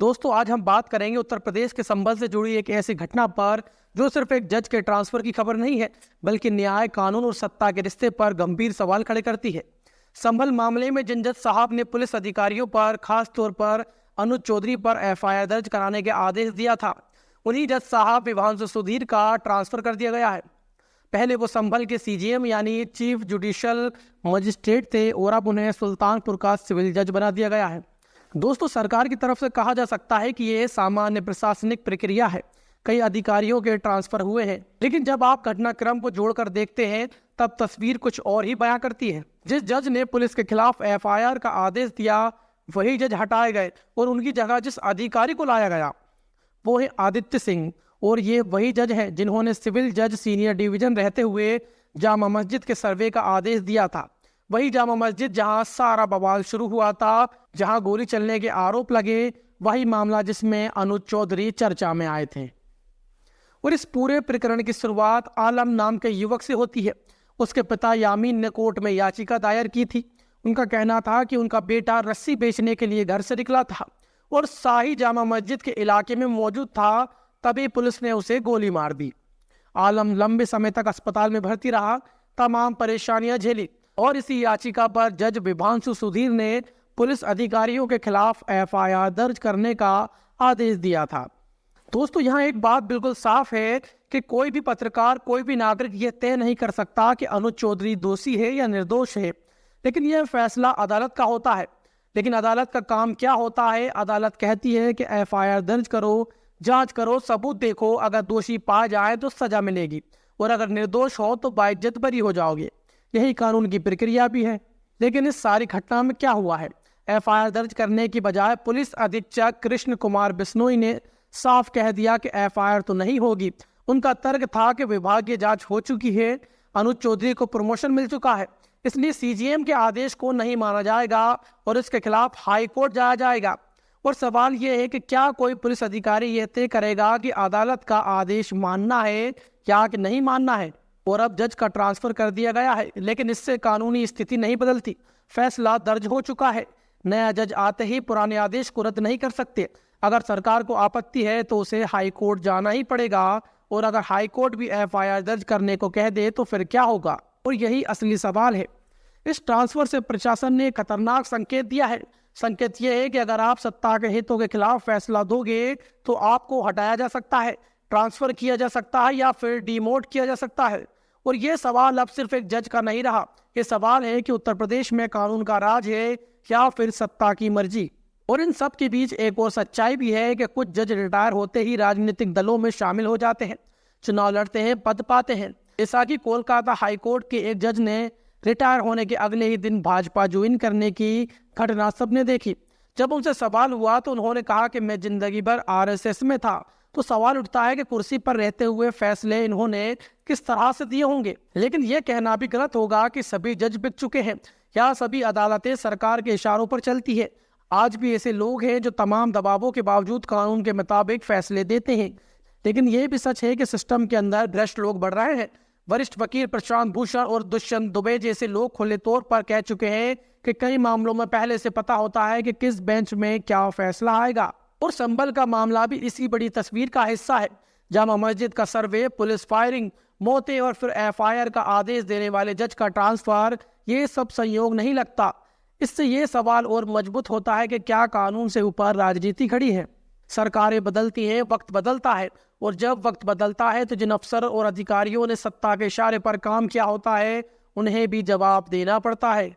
दोस्तों आज हम बात करेंगे उत्तर प्रदेश के संभल से जुड़ी एक ऐसी घटना पर जो सिर्फ एक जज के ट्रांसफर की खबर नहीं है, बल्कि न्याय, कानून और सत्ता के रिश्ते पर गंभीर सवाल खड़े करती है। संभल मामले में जिन जज साहब ने पुलिस अधिकारियों पर, खास तौर पर अनुज चौधरी पर एफआईआर दर्ज कराने के आदेश दिया था, उन्हीं जज साहब विभांशु सुधीर का ट्रांसफर कर दिया गया है। पहले वो संभल के सीजीएम यानी चीफ जुडिशियल मजिस्ट्रेट थे और अब उन्हें सुल्तानपुर का सिविल जज बना दिया गया है। दोस्तों, सरकार की तरफ से कहा जा सकता है कि ये सामान्य प्रशासनिक प्रक्रिया है। कई अधिकारियों के ट्रांसफर हुए हैं, लेकिन जब आप घटनाक्रम को जोड़कर देखते हैं तब तस्वीर कुछ और ही बयां करती है। जिस जज ने पुलिस के खिलाफ एफआईआर का आदेश दिया, वही जज हटाए गए और उनकी जगह जिस अधिकारी को लाया गया वो है आदित्य सिंह। और ये वही जज है जिन्होंने सिविल जज सीनियर डिवीजन रहते हुए जामा मस्जिद के सर्वे का आदेश दिया था। वही जामा मस्जिद जहां सारा बवाल शुरू हुआ था, जहां गोली चलने के आरोप लगे, वही मामला जिसमें अनुज चौधरी चर्चा में आए थे। और इस पूरे प्रकरण की शुरुआत आलम नाम के युवक से होती है। उसके पिता यामीन ने कोर्ट में याचिका दायर की थी। उनका कहना था कि उनका बेटा रस्सी बेचने के लिए घर से निकला था और शाही जामा मस्जिद के इलाके में मौजूद था, तभी पुलिस ने उसे गोली मार दी। आलम लंबे समय तक अस्पताल में भर्ती रहा, तमाम परेशानियां झेली और इसी याचिका पर जज विभांशु सुधीर ने पुलिस अधिकारियों के खिलाफ एफआईआर दर्ज करने का आदेश दिया था। दोस्तों, यहाँ एक बात बिल्कुल साफ है कि कोई भी पत्रकार, कोई भी नागरिक यह तय नहीं कर सकता कि अनुज चौधरी दोषी है या निर्दोष है, लेकिन यह फैसला अदालत का होता है। लेकिन अदालत का काम क्या होता है? अदालत कहती है कि एफआईआर दर्ज करो, जांच करो, सबूत देखो, अगर दोषी पाए जाए तो सजा मिलेगी और अगर निर्दोष हो तो बाइज्जत बरी हो जाओगे। यही कानून की प्रक्रिया भी है। लेकिन इस सारी घटना में क्या हुआ है? एफआईआर दर्ज करने की बजाय पुलिस अधीक्षक कृष्ण कुमार बिश्नोई ने साफ कह दिया कि एफआईआर तो नहीं होगी। उनका तर्क था कि विभागीय जांच हो चुकी है, अनुज चौधरी को प्रमोशन मिल चुका है, इसलिए सीजीएम के आदेश को नहीं माना जाएगा और इसके खिलाफ हाई कोर्ट जाया जाएगा। और सवाल यह है कि क्या कोई पुलिस अधिकारी यह तय करेगा कि अदालत का आदेश मानना है या कि नहीं मानना है? और अब जज का ट्रांसफर कर दिया गया है, लेकिन इससे कानूनी स्थिति नहीं बदलती। फैसला दर्ज हो चुका है। नया जज आते ही पुराने आदेश को रद्द नहीं कर सकते। अगर सरकार को आपत्ति है तो उसे हाई कोर्ट जाना ही पड़ेगा और अगर हाई कोर्ट भी एफआईआर दर्ज करने को कह दे तो फिर क्या होगा? और यही असली सवाल है। इस ट्रांसफर से प्रशासन ने खतरनाक संकेत दिया है। संकेत यह है कि अगर आप सत्ता के हितों के खिलाफ फैसला दोगे तो आपको हटाया जा सकता है, ट्रांसफर किया जा सकता है या फिर डिमोट किया जा सकता है। और ये सवाल अब सिर्फ एक जज का नहीं रहा, ये सवाल है कि उत्तर प्रदेश में कानून का राज है या फिर सत्ता की मर्जी। और इन सब के बीच एक और सच्चाई भी है कि कुछ जज रिटायर होते ही राजनीतिक दलों में शामिल हो जाते हैं, चुनाव लड़ते हैं, पद पाते हैं। जैसा कि कोलकाता हाईकोर्ट के एक जज ने रिटायर होने के अगले ही दिन भाजपा ज्वाइन करने की घटना सबने देखी। जब उनसे सवाल हुआ तो उन्होंने कहा कि मैं जिंदगी भर आरएसएस में था। तो सवाल उठता है कि कुर्सी पर रहते हुए फैसले इन्होंने किस तरह से दिए होंगे। लेकिन यह कहना भी गलत होगा कि सभी जज बिक चुके हैं या सभी अदालतें सरकार के इशारों पर चलती है। आज भी ऐसे लोग हैं जो तमाम दबावों के बावजूद कानून के मुताबिक फैसले देते हैं। लेकिन यह भी सच है कि सिस्टम के अंदर भ्रष्ट लोग बढ़ रहे हैं। वरिष्ठ वकील प्रशांत भूषण और दुष्यंत दुबे जैसे लोग खुले तौर पर कह चुके हैं कि कई मामलों में पहले से पता होता है कि किस बेंच में क्या फैसला आएगा। और संभल का मामला भी इसी बड़ी तस्वीर का हिस्सा है। जामा मस्जिद का सर्वे, पुलिस फायरिंग, मौतें और फिर एफआईआर का आदेश देने वाले जज का ट्रांसफर, ये सब संयोग नहीं लगता। इससे ये सवाल और मजबूत होता है कि क्या कानून से ऊपर राजनीति खड़ी है? सरकारें बदलती हैं, वक्त बदलता है और जब वक्त बदलता है तो जिन अफसर और अधिकारियों ने सत्ता के इशारे पर काम किया होता है उन्हें भी जवाब देना पड़ता है।